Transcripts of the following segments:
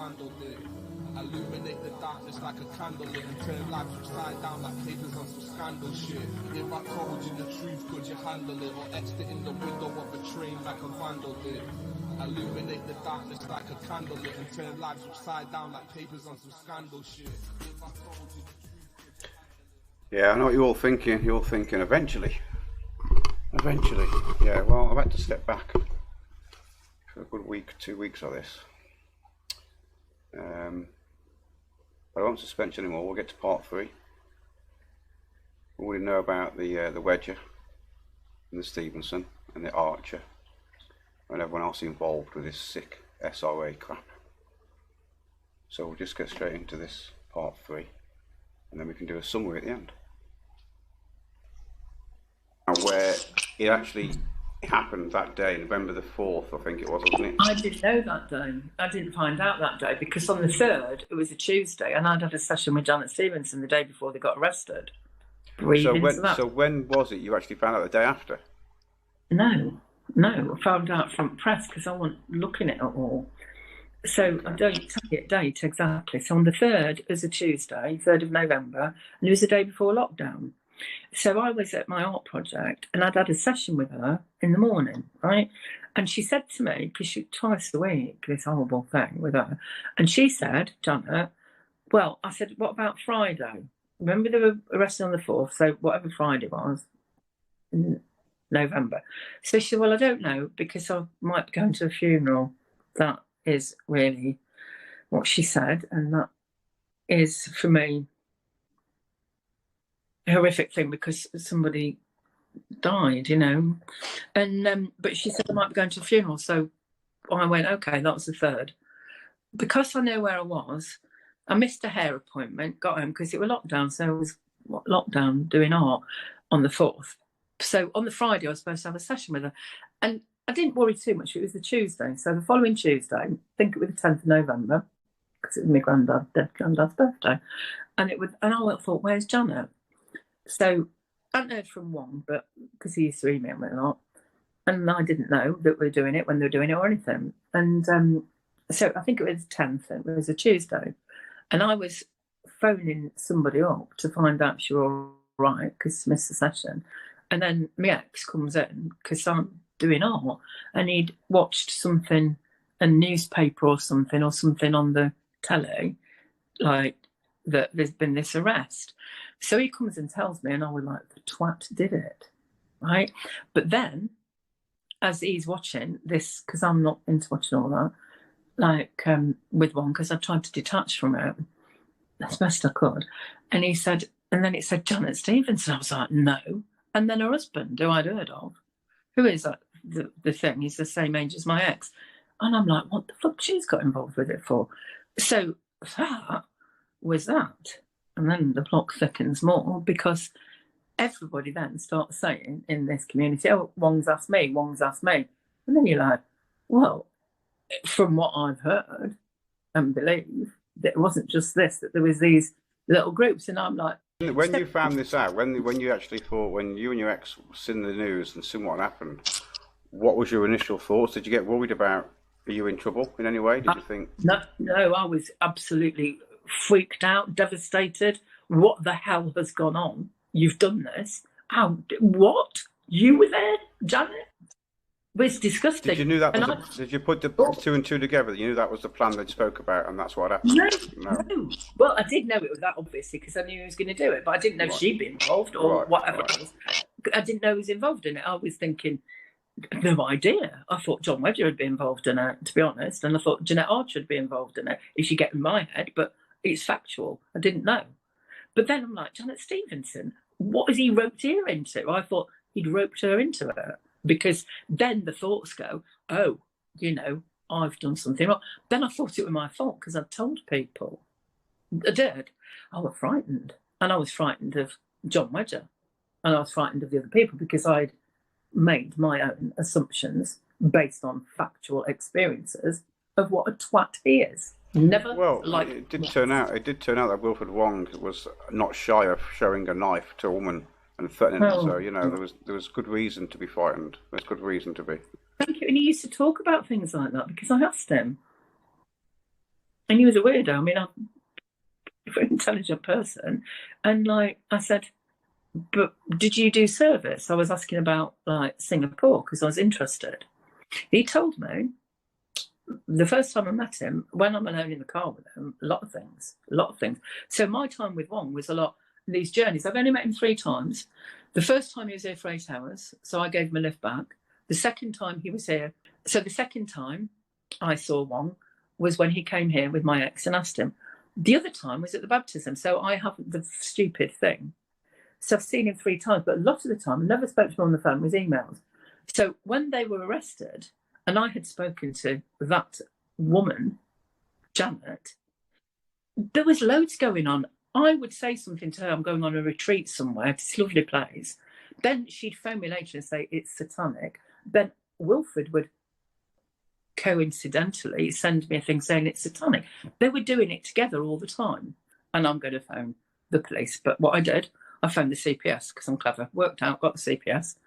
vandal did. Illuminate the darkness like a candle lit and turn lives upside down like papers on some scandal shit. If I told you the truth, could you handle it? Or etched it in the window of a train like a vandal did. Illuminate the darkness like a candle lit and turn lives upside down like papers on some scandal shit. If I told you the truth. Yeah, I know what you're all thinking. You're all thinking eventually. Eventually. Yeah, well, I've had to step back for a good week, 2 weeks of this. But I won't suspense anymore. We'll get to part 3. We already know about the Wedger and the Stevenson and the Archer and everyone else involved with this sick SRA crap. So we'll just get straight into this part 3 and then we can do a summary at the end. And where it actually happened that day, November the 4th, I think it was, wasn't it? I didn't know that day. I didn't find out that day because on the 3rd, it was a Tuesday, and I'd had a session with Janet Stevenson the day before they got arrested. So when was it you actually found out the day after? No, I found out from press because I wasn't looking at it all. So I don't tell you a date exactly. So on the 3rd, it was a Tuesday, 3rd of November, and it was the day before lockdown. So I was at my art project and I'd had a session with her in the morning, right? And she said to me, because she twice a week, this horrible thing with her, and she said, Janet, well, I said, what about Friday? Remember they were arrested on the 4th, so whatever Friday was, in November. So she said, well, I don't know, because I might be going to a funeral. That is really what she said, and that is, for me, horrific thing because somebody died, you know. And but she said I might be going to a funeral, so I went, okay, that was the 3rd. Because I know where I was, I missed a hair appointment, got home because it was lockdown, so I was lockdown doing art on the 4th. So on the Friday I was supposed to have a session with her, and I didn't worry too much. It was the Tuesday, so the following Tuesday, I think it was the 10th of November, because it was my dead granddad's birthday, and I thought, where's Janet? So I hadn't heard from Wong, but because he used to email me a lot, and I didn't know that we were doing it when they were doing it or anything. And so I think it was the 10th, it was a Tuesday, and I was phoning somebody up to find out she was all right because I missed the session. And then my ex comes in because I'm doing art, and he'd watched something, a newspaper or something on the telly, like that there's been this arrest. So he comes and tells me, and I was like, the twat did it, right? But then, as he's watching this, because I'm not into watching all that, like with Wong, because I tried to detach from it as best I could. And he said, and then it said Janet Stevenson. I was like, no. And then her husband, who I'd heard of, who is that, the thing, he's the same age as my ex. And I'm like, what the fuck she's got involved with it for? So that was that. And then the plot thickens more because everybody then starts saying in this community, oh, Wong's asked me. And then you're like, well, from what I've heard and believe, that it wasn't just this, that there was these little groups. And I'm like... When you found this out, when you actually thought, when you and your ex seen the news and seen what happened, what was your initial thoughts? Did you get worried about, are you in trouble in any way? Did you think... No, I was absolutely... freaked out, devastated. What the hell has gone on? You've done this. How? What? You were there, Janet? Well, it's disgusting. Did you knew that? Did you put the 2 and 2 together? You knew that was the plan they spoke about, and that's what happened. No. Well, I did know it was that, obviously, because I knew he was going to do it, but I didn't know she'd be involved or whatever it was. I didn't know he was involved in it. I was thinking, no idea. I thought John Wedger would be involved in it, to be honest, and I thought Jeanette Archer would be involved in it. If you get in my head, but it's factual. I didn't know. But then I'm like, Janet Stevenson, what has he roped her into? I thought he'd roped her into it because then the thoughts go, oh, you know, I've done something wrong. Then I thought it was my fault because I'd told people. I did. I was frightened. And I was frightened of John Wedger. And I was frightened of the other people because I'd made my own assumptions based on factual experiences of what a twat he is. It did turn out that Wilfred Wong was not shy of showing a knife to a woman and threatening her. So, you know, there was good reason to be frightened. There's good reason to be. Thank you. And he used to talk about things like that because I asked him. And he was a weirdo. I mean, I'm a very intelligent person. And like I said, but did you do service? I was asking about like Singapore because I was interested. He told me the first time I met him, when I'm alone in the car with him, a lot of things. So my time with Wong was a lot. These journeys, I've only met him 3 times. The first time he was here for 8 hours, so I gave him a lift back. The second time he was here, so the second time I saw Wong was when he came here with my ex and asked him. The other time was at the baptism, so I have the stupid thing. So I've seen him 3 times, but a lot of the time, I never spoke to him on the phone, with emails. So when they were arrested, and I had spoken to that woman, Janet, there was loads going on. I would say something to her, I'm going on a retreat somewhere, this lovely place. Then she'd phone me later and say, it's satanic. Then Wilfred would coincidentally send me a thing saying it's satanic. They were doing it together all the time. And I'm going to phone the police. But what I did, I phoned the CPS because I'm clever, worked out, got the CPS,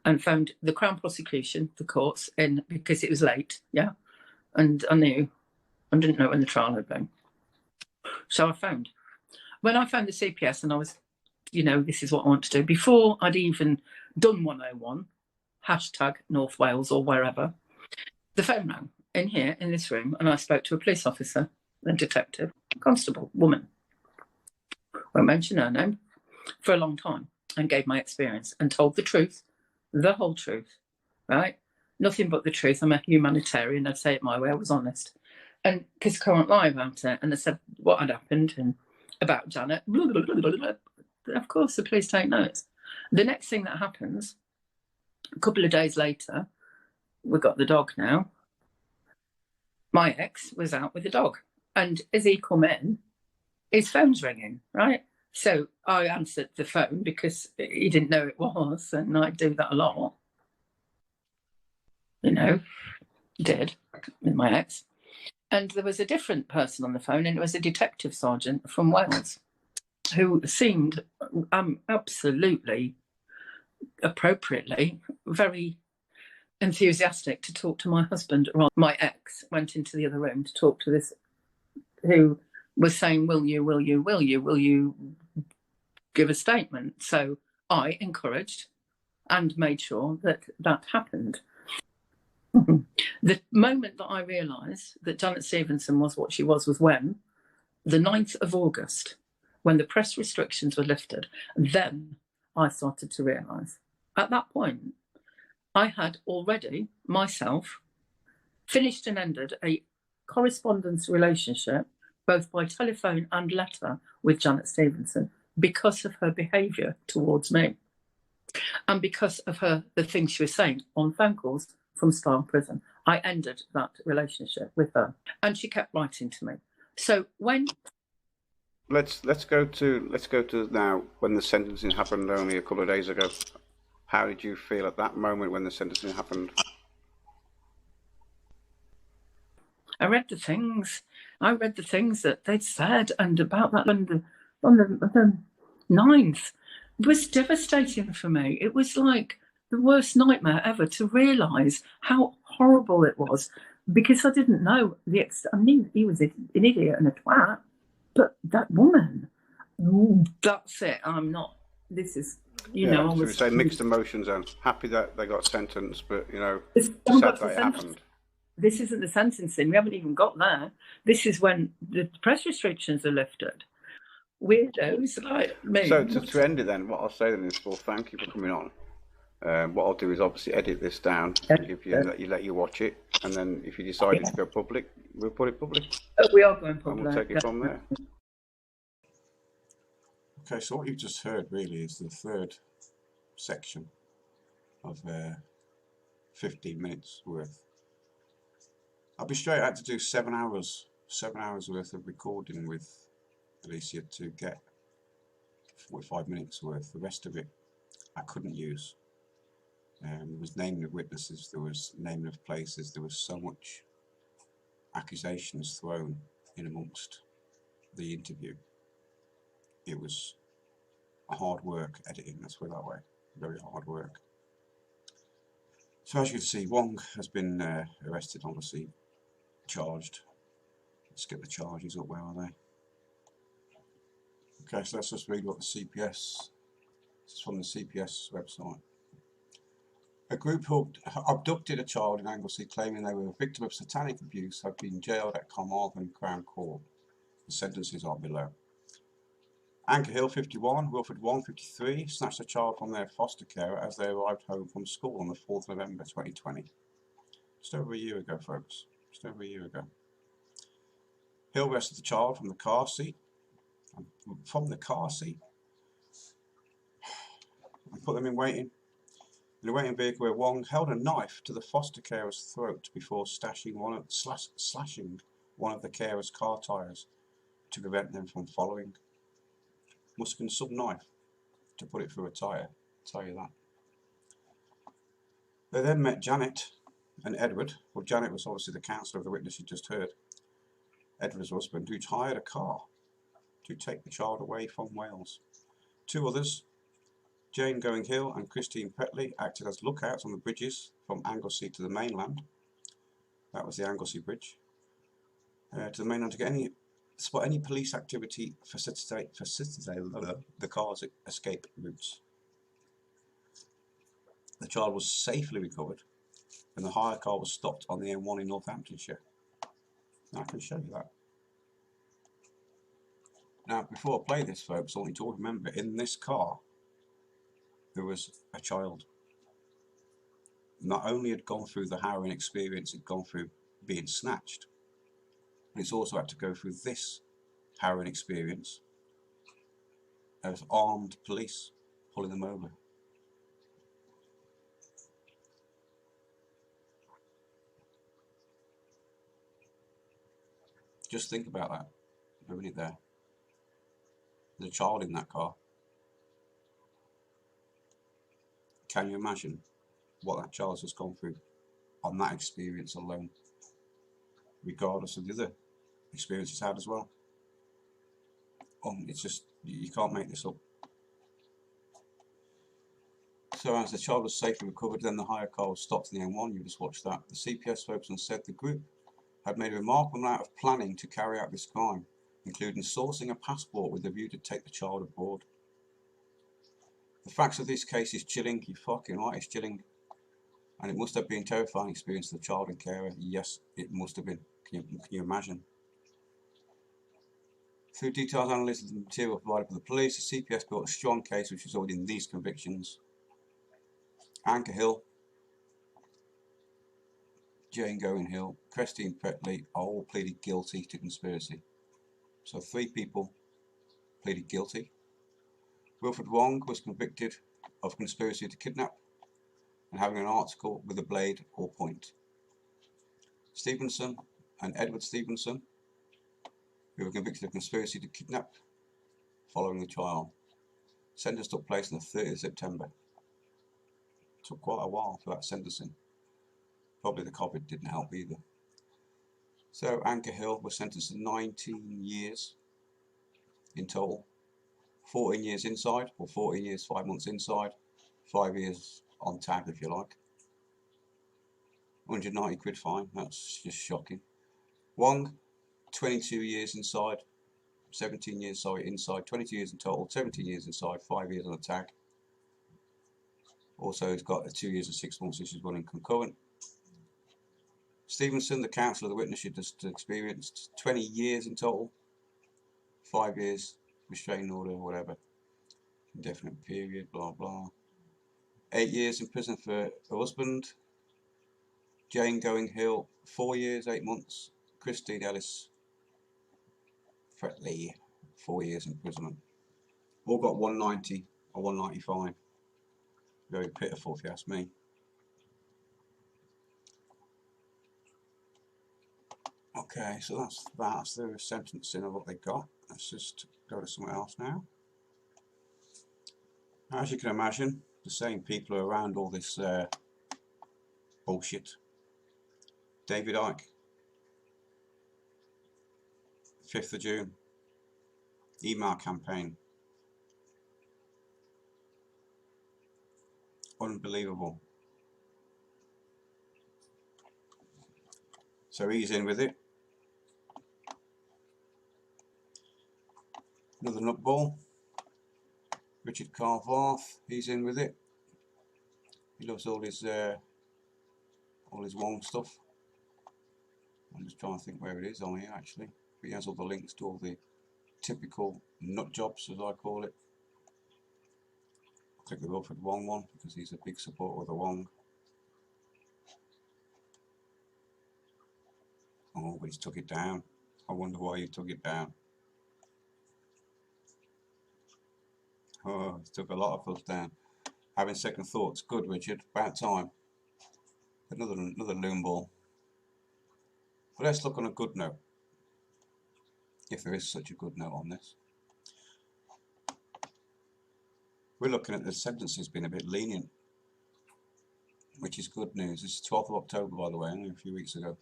and phoned the Crown Prosecution, the courts, in because it was late, yeah. And I didn't know when the trial had been. So I phoned. When I phoned the CPS and I was, this is what I want to do, before I'd even done 101, hashtag North Wales or wherever, the phone rang in here, in this room, and I spoke to a police officer, a detective, a constable, woman. Won't mention her name, for a long time, and gave my experience and told the truth, the whole truth, right? Nothing but the truth. I'm a humanitarian. I'd say it my way. I was honest. And because I can't lie about it. And I said what had happened and about Janet. Blah, blah, blah, blah, blah. Of course, the police take notes. The next thing that happens, a couple of days later, we got the dog now. My ex was out with the dog. And as he come in, his phone's ringing, right? So I answered the phone because he didn't know it was, and I do that a lot. Did with my ex. And there was a different person on the phone, and it was a detective sergeant from Wales who seemed absolutely appropriately very enthusiastic to talk to my husband. My ex went into the other room to talk to this who was saying, will you give a statement? So I encouraged and made sure that happened. The moment that I realised that Janet Stevenson was what she was when the 9th of August, when the press restrictions were lifted, then I started to realise. At that point, I had already, myself, finished and ended a correspondence relationship, both by telephone and letter, with Janet Stevenson because of her behaviour towards me and because of the things she was saying on phone calls from Style Prison. I ended that relationship with her, and she kept writing to me. So when let's go to now when the sentencing happened only a couple of days ago. How did you feel at that moment when the sentencing happened? I read the things that they'd said, and about that on the 9th. It was devastating for me. It was like the worst nightmare ever to realise how horrible it was, because I didn't know I knew he was an idiot and a twat, but that woman, that's it. I'm not. This is, I was. We say mixed emotions. And happy that they got sentenced, but sad that it happened. This isn't the sentencing. We haven't even got there. This is when the press restrictions are lifted. Weirdos like me. So to end it then, what I'll say then is, well, thank you for coming on. What I'll do is obviously edit this down, let you watch it, and then if you decide to go public, we'll put it public. We are going public. And we'll take it from there. Okay, so what you've just heard really is the third section of 15 minutes worth. I'll be straight out to do 7 hours worth of recording with Alicia to get 45 minutes worth. The rest of it I couldn't use. There was naming of witnesses, there was naming of places, there was so much accusations thrown in amongst the interview. It was hard work editing, let's put it that way. Very hard work. So as you can see, Wong has been arrested, obviously charged Let's get the charges up. Where are they? Okay, so let's just read what the CPS. This is from the CPS website. A group who abducted a child in Anglesey claiming they were a victim of satanic abuse have been jailed at Carmarthen Crown Court. The sentences are below. Anchor Hill 51, Wilfred Wong 53 snatched a child from their foster care as they arrived home from school on the 4th of November 2020. Just over a year ago, folks. Just over a year ago. Hill wrested the child from the car seat. And put them in waiting. In a waiting vehicle where Wong held a knife to the foster carer's throat before slashing one of the carer's car tyres to prevent them from following. Must have been some knife to put it through a tyre, I'll tell you that. They then met Janet and Edward. Well, Janet was obviously the counsellor of the witness you just heard. Edward's husband, who hired a car to take the child away from Wales. Two others, Jane Going Hill and Christine Petley, acted as lookouts on the bridges from Anglesey to the mainland. That was the Anglesey Bridge. To the mainland to spot any police activity, facilitate the car's escape routes. The child was safely recovered when the hire car was stopped on the M1 in Northamptonshire. Now, I can show you that. Now, before I play this, folks, I want you to remember, in this car, there was a child. Not only had gone through the harrowing experience, had gone through being snatched, but it's also had to go through this harrowing experience of armed police pulling them over. Just think about that, a minute there. There's a child in that car. Can you imagine what that child has gone through on that experience alone, regardless of the other experiences had as well? It's just, you can't make this up. So as the child was safely recovered, then the hire car was stopped in the M1. You just watched that. The CPS spokesman said the group had made a remarkable amount of planning to carry out this crime, including sourcing a passport with a view to take the child abroad. The facts of this case is chilling. You're fucking right, it's chilling. And it must have been a terrifying experience for the child and carer. Yes, it must have been. Can you imagine? Through detailed analysis of the material provided by the police, the CPS built a strong case which resulted in these convictions. Anchor Hill, Jane Going Hill, Christine Petley are all pleaded guilty to conspiracy. So 3 people pleaded guilty. Wilfred Wong was convicted of conspiracy to kidnap and having an article with a blade or point. Stevenson and Edward Stevenson, who were convicted of conspiracy to kidnap following the trial. Sentence took place on the 30th of September. It took quite a while for that sentencing. Probably the COVID didn't help either. So Anchor Hill was sentenced to 19 years in total. 14 years inside, or 14 years, 5 months inside, 5 years on tag if you like. 190 quid fine, that's just shocking. Wong, 22 years inside, 17 years, inside, 22 years in total, 17 years inside, 5 years on the tag. Also he's got 2 years and 6 months, which is running concurrent. Stevenson, the counsel of the witness you just experienced, 20 years in total, 5 years, restraining order, whatever, indefinite period, blah blah. 8 years in prison for her husband. Jane Going Hill, 4 years, 8 months. Christine Ellis Fretley, 4 years imprisonment. All got 190 or 195. Very pitiful if you ask me. Okay, so that's the sentencing of what they got. Let's just go to somewhere else now. As you can imagine, the same people are around all this bullshit. David Icke, 5th of June, email campaign. Unbelievable. So he's in with it. Another nutball. Richard Carvarth, he's in with it. He loves all his Wong stuff. I'm just trying to think where it is on here actually. But he has all the links to all the typical nut jobs, as I call it. I'll click the Wilfred Wong one because he's a big supporter of the Wong. Oh, but he's took it down. I wonder why he took it down. Oh, he took a lot of us down. Having second thoughts. Good, Richard. About time. Another loom ball. But let's look on a good note. If there is such a good note on this. We're looking at the sentences being a bit lenient, which is good news. This is 12th of October, by the way, only a few weeks ago.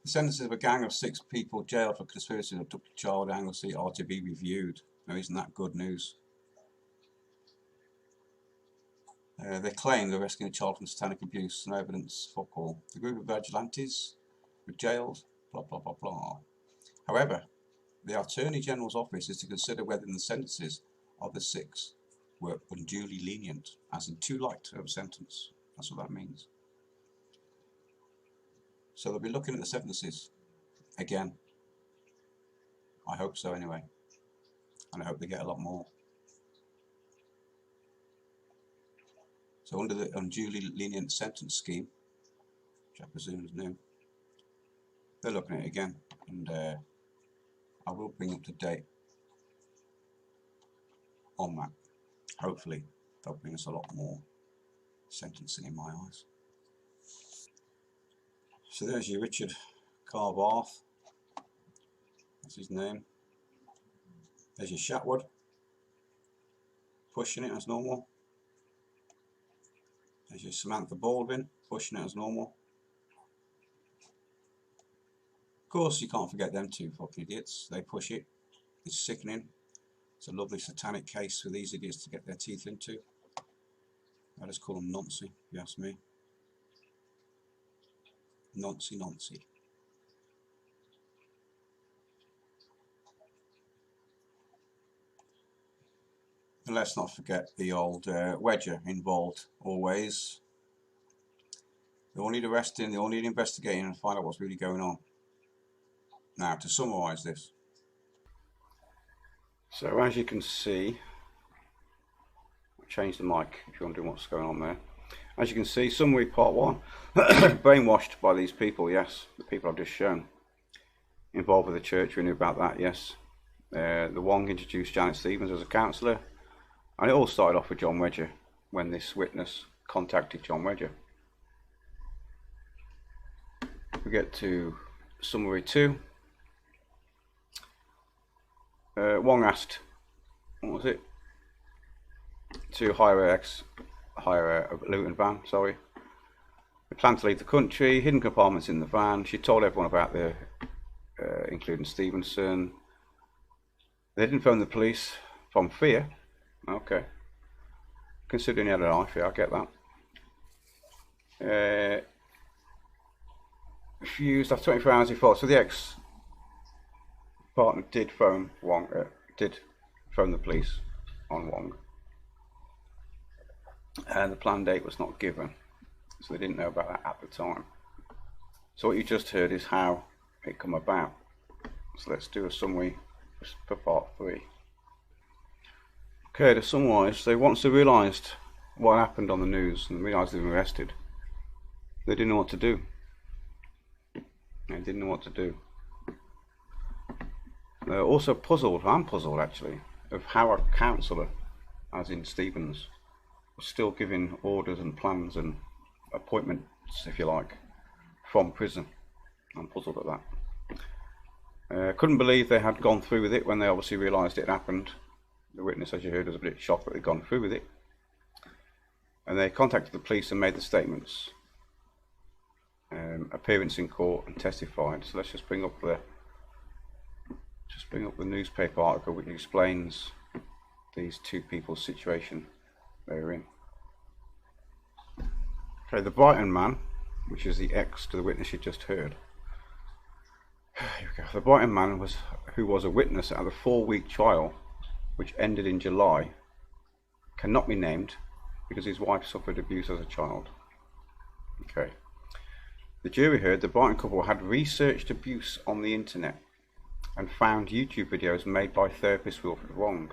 The sentences of a gang of 6 people jailed for conspiracy to abduct a child Anglesey are to be reviewed. Now, isn't that good news? They claim they're rescuing a child from satanic abuse. No evidence, fuck all. The group of vigilantes were jailed, blah blah blah blah. However, the Attorney General's office is to consider whether the sentences of the 6 were unduly lenient, as in too light of a sentence. That's what that means. So they'll be looking at the sentences again. I hope so anyway. And I hope they get a lot more. So under the unduly lenient sentence scheme, which I presume is new, they're looking at it again, and I will bring up to date on that. Hopefully they'll bring us a lot more sentencing in my eyes. So there's your Richard Carvarth. That's his name. There's your Shatwood, pushing it as normal. There's your Samantha Baldwin, pushing it as normal. Of course, you can't forget them 2 fucking idiots. They push it. It's sickening. It's a lovely satanic case for these idiots to get their teeth into. I just call them Nancy, if you ask me. Nancy. And let's not forget the old Wedger involved always. They all need arresting, they all need investigating and find out what's really going on. Now, to summarise this. So as you can see, I'll change the mic if you're wondering what's going on there. As you can see, summary part 1. Brainwashed by these people, yes. The people I've just shown. Involved with the church, we knew about that, yes. The Wong introduced Janet Stevens as a counsellor. And it all started off with John Wedger, when this witness contacted John Wedger. We get to summary 2. Wong asked, what was it? To hire a Luton van, sorry. They planned to leave the country, hidden compartments in the van. She told everyone about the, including Stevenson. They didn't phone the police from fear. Okay. Considering he had a knife, yeah, I get that. Refused after 24 hours he thought. So the ex-partner did phone Wong, did phone the police on Wong. And the planned date was not given. So they didn't know about that at the time. So what you just heard is how it come about. So let's do a summary for part 3. Okay, to summarise, once they realised what happened on the news and realised they were arrested, they didn't know what to do. They didn't know what to do. They're also puzzled, I'm puzzled actually, of how a counsellor, as in Stevens, was still giving orders and plans and appointments, if you like, from prison. I'm puzzled at that. Couldn't believe they had gone through with it when they obviously realised it had happened. The witness, as you heard, was a bit shocked that they'd gone through with it. And they contacted the police and made the statements. Appearance in court and testified. So let's just bring up the newspaper article which explains these 2 people's situation they were in. Okay, the Brighton man, which is the ex to the witness you just heard. Here we go. The Brighton man was who was a witness at the 4-week trial, which ended in July, cannot be named because his wife suffered abuse as a child. Okay. The jury heard the Brighton couple had researched abuse on the internet and found YouTube videos made by therapist Wilfred Wong.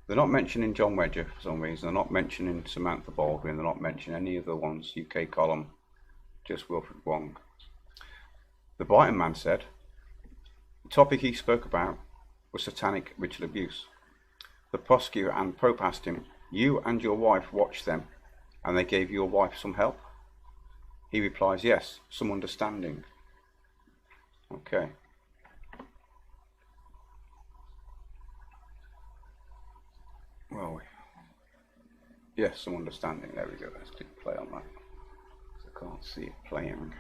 They're not mentioning John Wedger for some reason. They're not mentioning Samantha Baldwin. They're not mentioning any of the ones, UK column, just Wilfred Wong. The Brighton man said the topic he spoke about was satanic ritual abuse. The prosecutor and Pope asked him, "You and your wife watched them, and they gave your wife some help?" He replies, "Yes, some understanding." Okay. Well, yes, some understanding. There we go. Let's click play on that. I can't see it playing.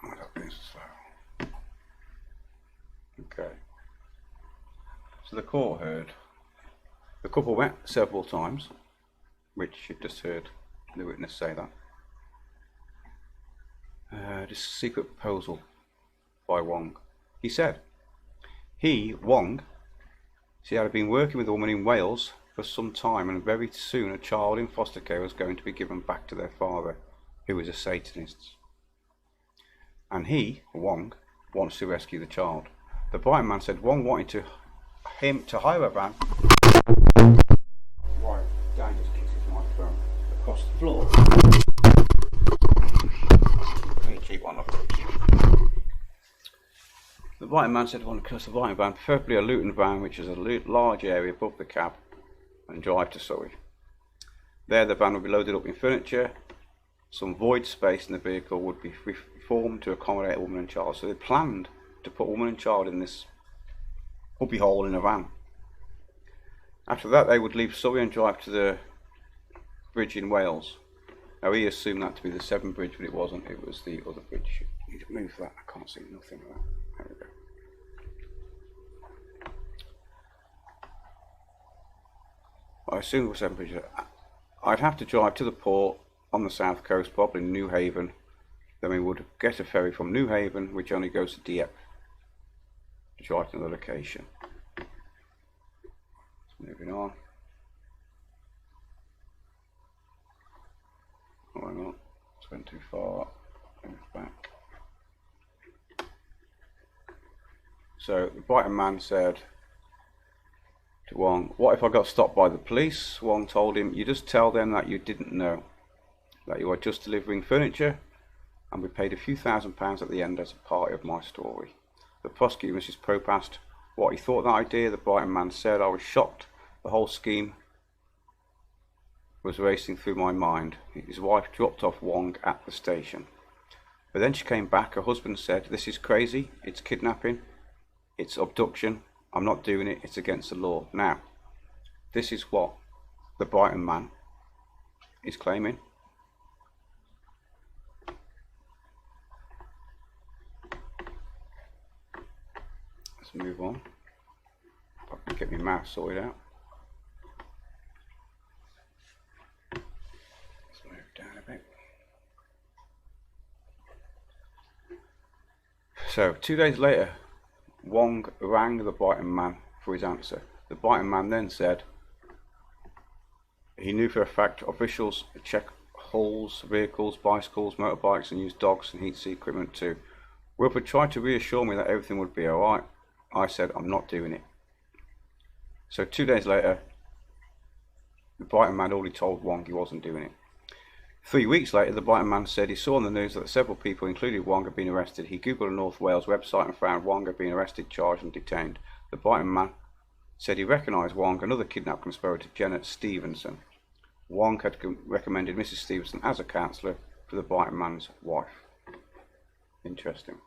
Oh, that is slow. Okay. So the court heard the couple met several times, which you've just heard the witness say that. This secret proposal by Wong. He said, Wong, had been working with a woman in Wales for some time, and very soon a child in foster care was going to be given back to their father, who was a Satanist. And he, Wong, wants to rescue the child. The Brighton man said Wong wanted him to hire a van. Right, Dan just kicks his microphone across the floor. Keep one up. The Brighton man said one across the Brighton van, preferably a Luton van, which is a large area above the cab, and drive to Surrey. There the van would be loaded up in furniture. Some void space in the vehicle would be reformed to accommodate a woman and child. So they planned to put a woman and child in this hubby hole in a van. After that they would leave Surrey and drive to the bridge in Wales. Now he assumed that to be the Severn Bridge, but it wasn't. It was the other bridge. You need to move that. I can't see nothing of that. There we go. I assume it was Severn Bridge. I'd have to drive to the port on the south coast, probably New Haven. Then we would get a ferry from New Haven, which only goes to Dieppe, to drive to another location. Moving on. Oh, hang on, it's went too far. Move back. So the Brighton man said to Wong, "What if I got stopped by the police?" Wong told him, "You just tell them that you didn't know, that you are just delivering furniture, and we paid a few £1,000s at the end as a part of my story." The prosecutor, Mrs. Pope, asked what he thought of that idea. The Brighton man said, "I was shocked. The whole scheme was racing through my mind." His wife dropped off Wong at the station. But then she came back. Her husband said, "This is crazy. It's kidnapping. It's abduction. I'm not doing it. It's against the law." Now, this is what the Brighton man is claiming. Let's move on. If I can get my mouse sorted out. Let's move down a bit. So, 2 days later, Wong rang the Brighton man for his answer. The Brighton man then said he knew for a fact officials check hulls, vehicles, bicycles, motorbikes, and use dogs and heat seek equipment too. Wilfred tried to reassure me that everything would be alright. I said, "I'm not doing it." So 2 days later, the Brighton man already told Wong he wasn't doing it. 3 weeks later, the Brighton man said he saw on the news that several people, including Wong, had been arrested. He googled a North Wales website and found Wong had been arrested, charged and detained. The Brighton man said he recognised Wong, another kidnap conspirator, Janet Stevenson. Wong had recommended Mrs. Stevenson as a counsellor for the Brighton man's wife. Interesting.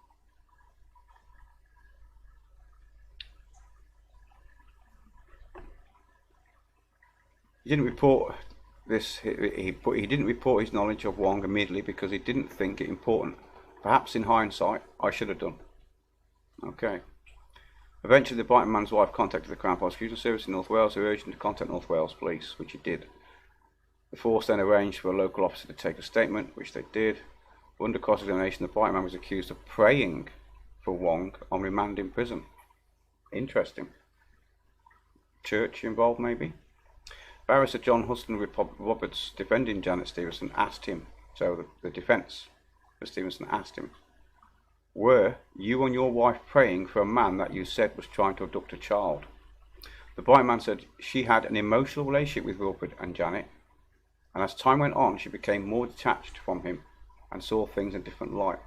He didn't report this. He didn't report his knowledge of Wong immediately because he didn't think it important. Perhaps in hindsight, I should have done. Okay. Eventually, the biting man's wife contacted the Crown Prosecution Service in North Wales, who urged him to contact North Wales Police, which he did. The force then arranged for a local officer to take a statement, which they did. Under cross-examination, the biting man was accused of praying for Wong on remand in prison. Interesting. Church involved, maybe? Barrister John Huston Roberts, defending Janet Stevenson, asked him, so the defence for Stevenson asked him, were you and your wife praying for a man that you said was trying to abduct a child? The biting man said she had an emotional relationship with Wilfred and Janet, and as time went on, she became more detached from him and saw things in a different light.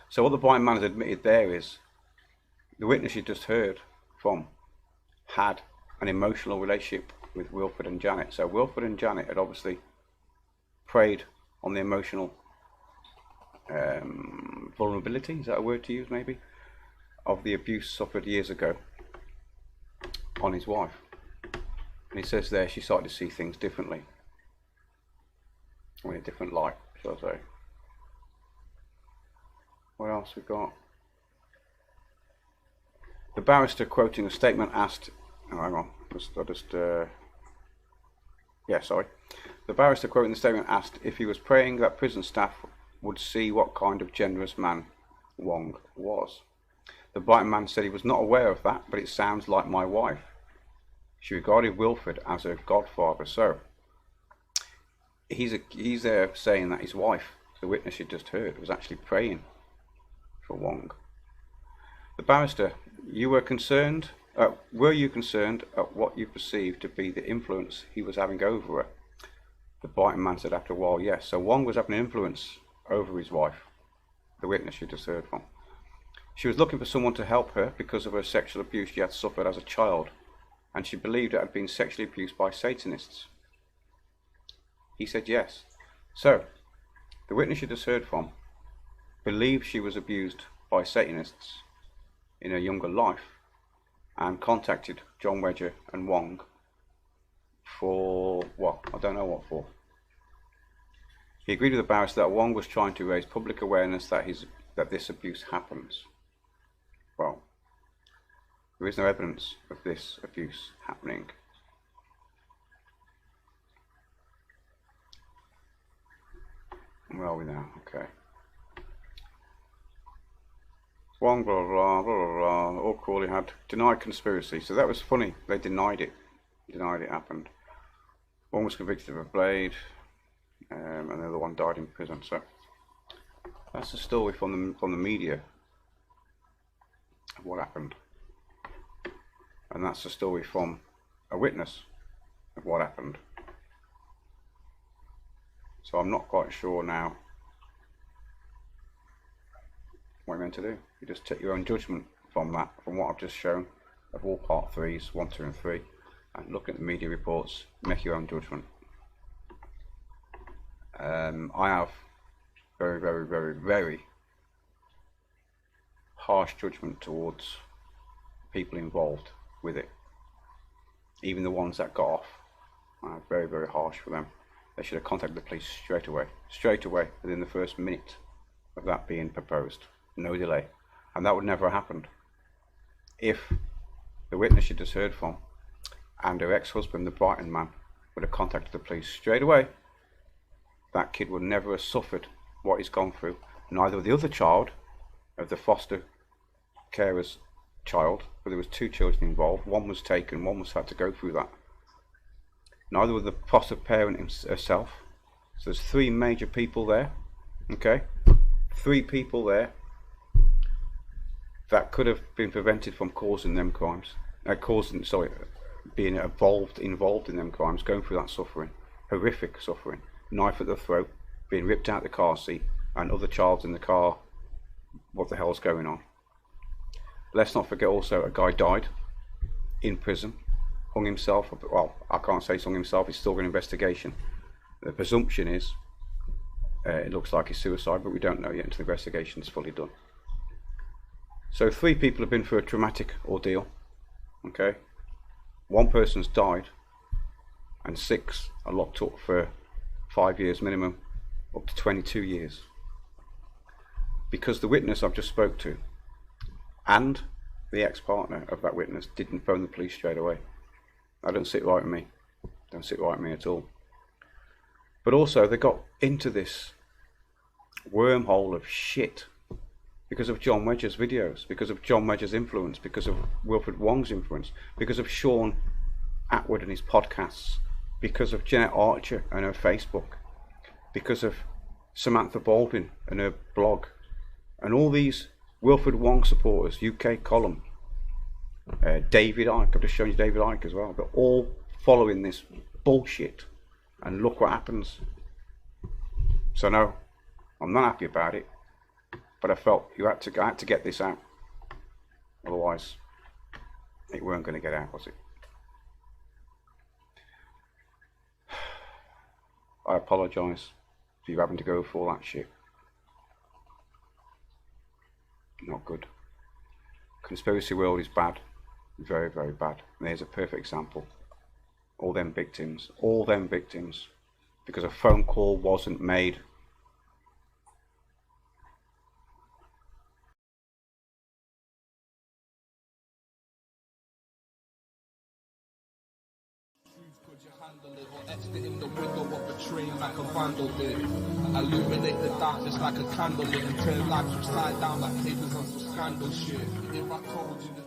So what the biting man has admitted there is the witness you just heard from had an emotional relationship with Wilfred and Janet. So Wilfred and Janet had obviously preyed on the emotional vulnerability, is that a word to use maybe, of the abuse suffered years ago on his wife. And he says there she started to see things differently, or in a different light, shall I say. What else we got? The barrister, quoting a statement, asked, oh, hang on, the barrister, quoting the statement, asked if he was praying that prison staff would see what kind of generous man Wong was. The biting man said he was not aware of that, but it sounds like my wife. She regarded Wilfred as her godfather. So he's there saying that his wife, the witness you just heard, was actually praying for Wong. The barrister, were you concerned at what you perceived to be the influence he was having over her? The biting man said after a while, yes. So Wong was having an influence over his wife, the witness you just heard from. She was looking for someone to help her because of her sexual abuse she had suffered as a child, and she believed it had been sexually abused by Satanists. He said yes. So, the witness you just heard from believed she was abused by Satanists in her younger life and contacted John Wedger and Wong for what? I don't know what for. He agreed with the barrister that Wong was trying to raise public awareness that this abuse happens. Well, there is no evidence of this abuse happening. Where are we now? Okay. Wong, blah, blah, blah, blah, blah. All Crawley had denied conspiracy. So that was funny. They denied it. Denied it happened. One was convicted of a blade, and the other one died in prison. So that's the story from the media of what happened, and that's the story from a witness of what happened. So I'm not quite sure now what you're meant to do. You just take your own judgment from that, from what I've just shown of all part 3s, 1, 2 and 3, and look at the media reports, make your own judgment. I have very, very, very, very harsh judgment towards people involved with it. Even the ones that got off, I'm very, very harsh for them. They should have contacted the police straight away, within the first minute of that being proposed. No delay. And that would never have happened if the witness you just heard from and her ex-husband, the Brighton man, would have contacted the police straight away. That kid would never have suffered what he's gone through. Neither the other child of the foster carer's child, but there was 2 children involved. One was taken, one was had to go through that. Neither was the foster parent herself. So there's 3 major people there. Okay, 3 people there that could have been prevented from causing them crimes, being involved in them crimes, going through that suffering, horrific suffering, knife at the throat, being ripped out the car seat, and other child in the car. What the hell's going on? Let's not forget also a guy died in prison, hung himself. Well, I can't say he's hung himself, he's still got an investigation. The presumption is it looks like it's suicide, but we don't know yet until the investigation is fully done. So 3 people have been through a traumatic ordeal. Okay, 1 person's died, and 6 are locked up for 5 years minimum, up to 22 years. Because the witness I've just spoke to, and the ex-partner of that witness didn't phone the police straight away. That don't sit right with me. Don't sit right with me at all. But also, they got into this wormhole of shit because of John Wedger's videos, because of John Wedger's influence, because of Wilfred Wong's influence, because of Sean Atwood and his podcasts, because of Jeanette Archer and her Facebook, because of Samantha Baldwin and her blog, and all these Wilfred Wong supporters, UK column, David Icke, I've just shown you David Icke as well. They're all following this bullshit, and look what happens. So no, I'm not happy about it, but I felt I had to get this out, otherwise it weren't going to get out, was it? I apologise for you having to go through all that shit. Not good. Conspiracy world is bad. Very, very bad. And there's a perfect example. All them victims, because a phone call wasn't made. Could you handle it, or etched it in the window of a train like a vandal did? Illuminate the darkness like a candle lit, and turn lives upside down like papers on some scandal shit. If I told you the